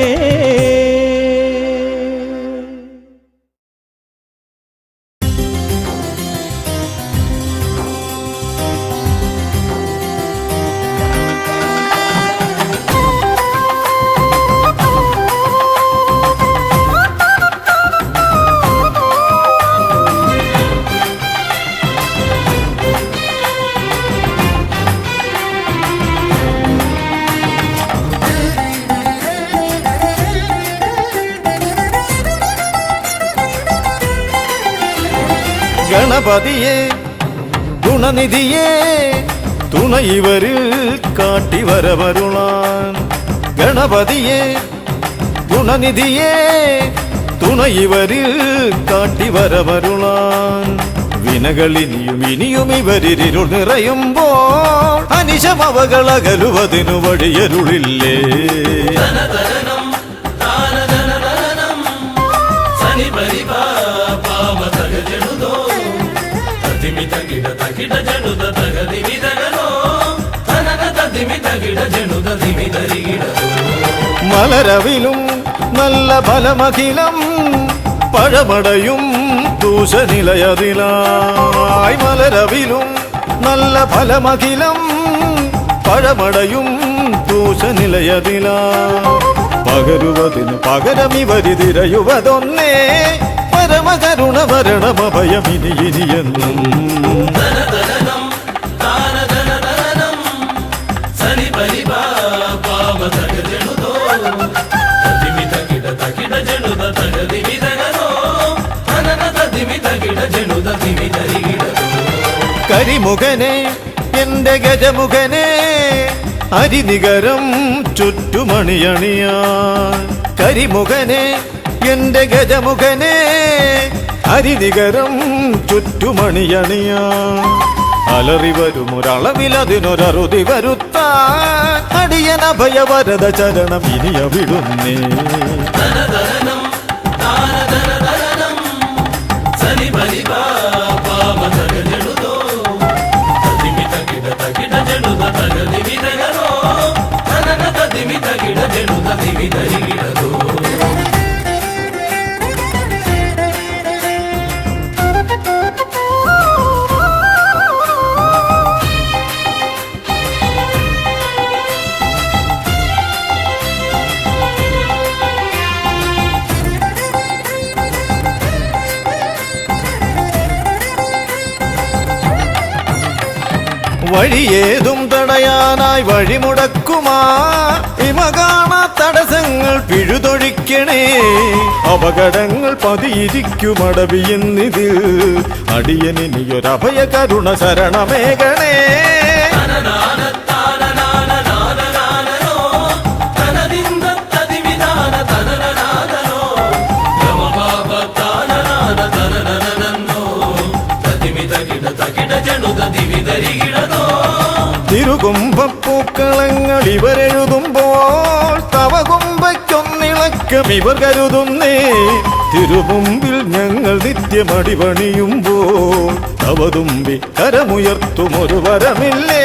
ഗണപതിയെ ഗുണനിധിയെ തുണയിവരിൽ കാട്ടിവരവരുളാൻ. ഗണപതിയെ ഗുണനിധിയെ തുണയിവരിൽ കാട്ടിവരവരുളാൻ. വിനകളിനിയും ഇനിയും ഇവരിരുൾ നിറയുമ്പോൾ അനിശമവകളകലുവതിനു വഴിയരുളില്ലേ. മലരവിലും നല്ല ഫലമഖിലം പഴമടയും ദൂഷനിലയതിലായി. മലരവിലും നല്ല ഫലമഖിലം പഴമടയും ദൂഷനിലയതിലായി. പകരുവതിന് പകരമിവരിതിരയുവതൊന്നേ, പരമകരുണ വരണമഭയമിനി ഇനിയെന്നും. കരിമുഖനെ എന്റെ ഗജമുഖനെ അരിനികരം ചുറ്റുമണിയണിയാൻ. കരിമുഖനെ എന്റെ ഗജമുഖനെ അരിനികരം ചുറ്റുമണിയണിയാൻ. അലറി വരുമൊരളവിലതിനൊരറുതി വരുത്താൻ അടിയന ഭയവരത ചരണം ഇനിയ വിടുന്നേ. ದಿಮಿ ಧರಿಗಿಡದು വഴിയേതും തടയാനായി വഴിമുടക്കുമാ ഇമ കാണാ തടസ്സങ്ങൾ പിഴുതൊഴിക്കണേ അപകടങ്ങൾ പതിയിരിക്കുമടവിയെന്നിതിൽ അടിയനിയൊരഭയ കരുണ ശരണമേകണേ തിരുകുംഭപ്പൂക്കളങ്ങൾ ഇവരെഴുതുമ്പോൾ തവ കുംഭയ്ക്കൊന്നിളക്കം ഇവർ കരുതുന്നേ തിരുമുമ്പിൽ ഞങ്ങൾ നിത്യമടിപണിയുമ്പോൾ തവതുമ്പി കരമുയർത്തുമൊരു വരമില്ലേ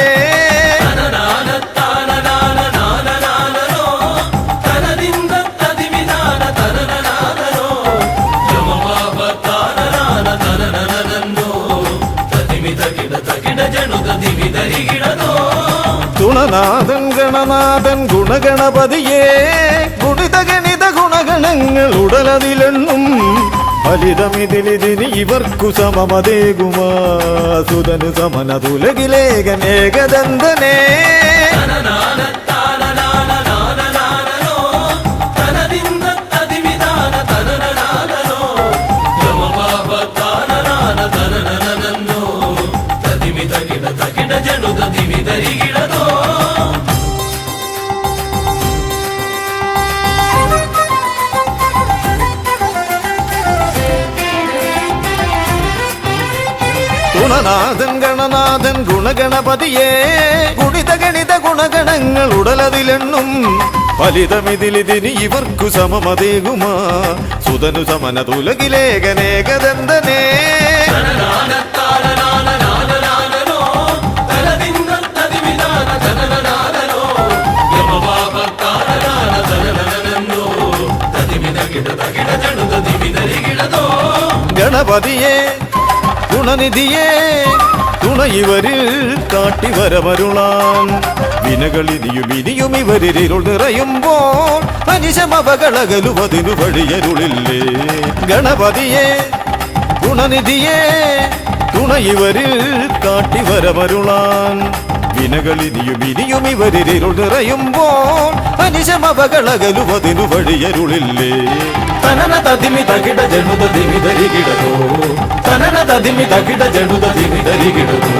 ഗുണനാഥൻ ഗണനാഥൻ ഗുണഗണപതിയേ ഗുണിത ഗണിത ഗുണഗണങ്ങൾ ഉടലതിലെണ്ണും ഫലിതമിതിലിതിന് ഇവർക്കു സമമതേകുമാ സുതനു സമനതുലകിലേകനേകദന്തനേ ഗുണനാഥൻ ഗണനാഥൻ ഗുണഗണപതിയേ ഗുണിത ഗണിത ഗുണഗണങ്ങൾ ഉടലതിലെണ്ണും ഫലിതമിതിലിതിന് ഇവർക്കു സമമതേകുമാ സുതനു സമനതുലകിലേകനേകദന്തനേ ഗണപതിയേ ഗുണനിധിയേ തുണ ഇവരിൽ കാട്ടിവരമരുളാൻ വിനകളിനിയും ഇനിയും ഇവരിരുൾ നിറയുമ്പോൾ അനിശമപകളകലുവതിനു വഴിയരുളില്ലേ ഗണപതിയേ ഗുണനിധിയേ തുണ ഇവരിൽ കാട്ടിവരമരുളാൻ വിനകളിനിയും ഇനിയും ഇവരിരുൾ നിറയുമ്പോൾ അനിശമപകളകലുവതിനു വഴിയരുളില്ലേ തനന തതിമി തകിട ജനുത ദിമി ധരികിടതോ തനന തതിമി തകിട ജനുത ദിമി ധരികിടതോ